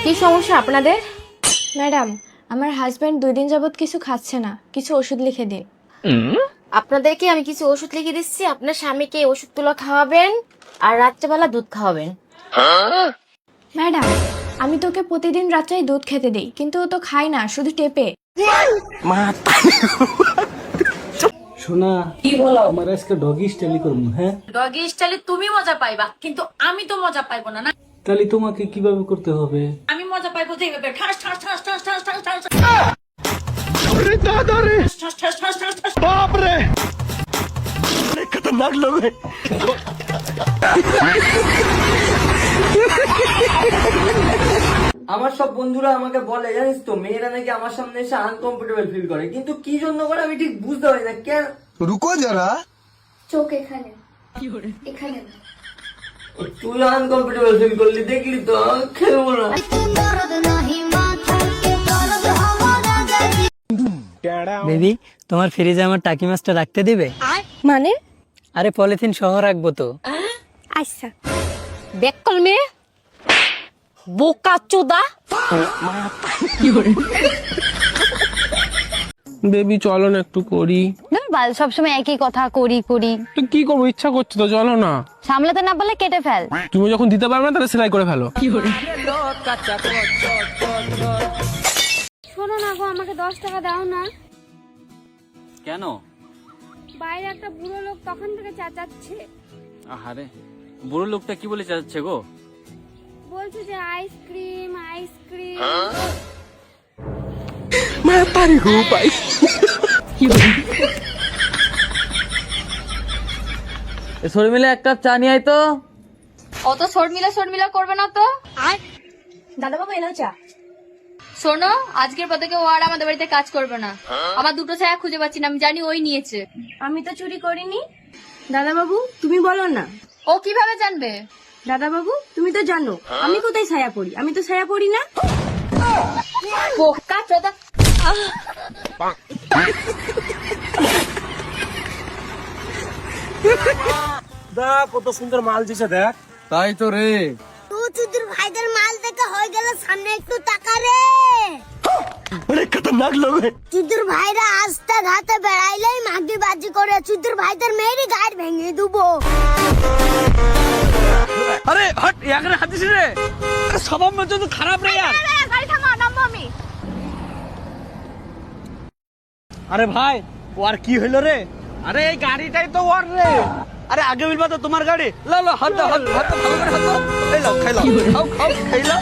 কি সমস্যা আপনাদের? ম্যাডাম, আমার হাজবেন্ড 2 দিন যাবত কিছু খাচ্ছে না, কিছু ওষুধ লিখে দিন। আপনাদেরকে আমি কিছু ওষুধ লিখে দিচ্ছি, আপনার স্বামীকে এই ওষুধগুলো খাওয়াবেন আর রাত্রেবেলা দুধ খাওয়াবেন। ম্যাডাম, আমি তোকে প্রতিদিন রাত্রেই দুধ খেতে দিই, কিন্তু ও তো খায় না, শুধু টেপে। শোনা কি বলো, আমার আজকে ডগি স্টাইলি করবো। হ্যাঁ, ডগি স্টাইলে তুমি মজা পাইবা, কিন্তু আমি তো মজা পাইবো না। না, তাহলে তোমাকে কিভাবে করতে হবে? আমি মজা পাইবো যেভাবে ঠাস ঠাস ঠাস ঠাস ঠাস ঠাস ঠাস अरे दादा रे ঠাস ঠাস ঠাস ঠাস ঠাস। बाप रे बड़े खतरनाक लोग हैं। আমার সব বন্ধুরা আমাকে বলে, জানিস তো, মেয়েরা নাকি আমার সামনে এসে আনকমফোর্টেবল ফিল করে, কিন্তু কি জন্য করে আমি ঠিক বুঝতে পারি না কেন। रुको जरा চোখ এখানে, এখানে না। তুই আনকমফোর্টেবল ফিল করলি, দেখলি তো, খেলবো না। বেবি, তোমার ফ্রিজে আমার টাকি মাছটা রাখতে দিবে? মানে? আরে পলিথিন সহ রাখবো তো। আচ্ছা। বেকল মেয়ে, বোকা চোদা। বেবি চলো না একটু করি। বাল সবসময় একই কথা, করি করি। তো কি করবো, ইচ্ছা করছে তো, চলো না। সামলাতে না পারলে কেটে ফেল। তুমি যখন দিতে পারবে না তাহলে সেলাই করে ফেলো। শোনো না গো, আমাকে 10 টাকা দাও না। কেন? বাইরে একটা বুড়ো লোক তখন থেকে চেঁচাচ্ছে, আহারে, বুড়ো লোকটা কি বলে যাচ্ছে গো? বলছে যে আইসক্রিম আইসক্রিম। শর্মিলা, এক কাপ চা নিয়ে আয় তো। অত শর্মিলা করবে না তো। দাদা বাবু, এনাও চা। শোনো, আজকের পর থেকে ও আর আমাদের বাড়িতে কাজ করবে না। আমার দুটো ছায়া খুঁজে পাচ্ছি না, আমি জানি ওই নিয়েছে। আমি তো চুরি করিনি। দাদা বাবু, তুমি বলো না। ও কিভাবে জানবে? দাদা বাবু, তুমি তো জানো আমি কোথায় ছায়া পড়ি। আমি তো ছায়া পড়ি না। বোকা চোদা। দেখ কত সুন্দর মাল দিছে, দেখ। তাই তো রে। চুদির ভাইদের মাল দেখে হয়ে গেল, সামনে একটু টাকা রে। बड़े खतरनाक लोग हैं। চুদির ভাইরা আস্তে ঘাটে বেড়াইলেই মাগি বাজি করে, চুদির ভাইদের মেয়েরই গাড় ভেঙে দেবো। আরে হট, ইয়াকে হাতিস রে। আরে স্বভাব মতো তো খারাপ রে यार। গাড়ি থামা, নামবো আমি। আরে ভাই, ও আর কি হইলো রে? আরে এই গাড়িটাই তো ওর রে। আরে আগে বলবা তো তোমার গাড়ি। লো লো, হাত দাও, হাত ভালো করে হাত দাও। এই লাও, খাইলাও, খাও খাও, খাইলাও।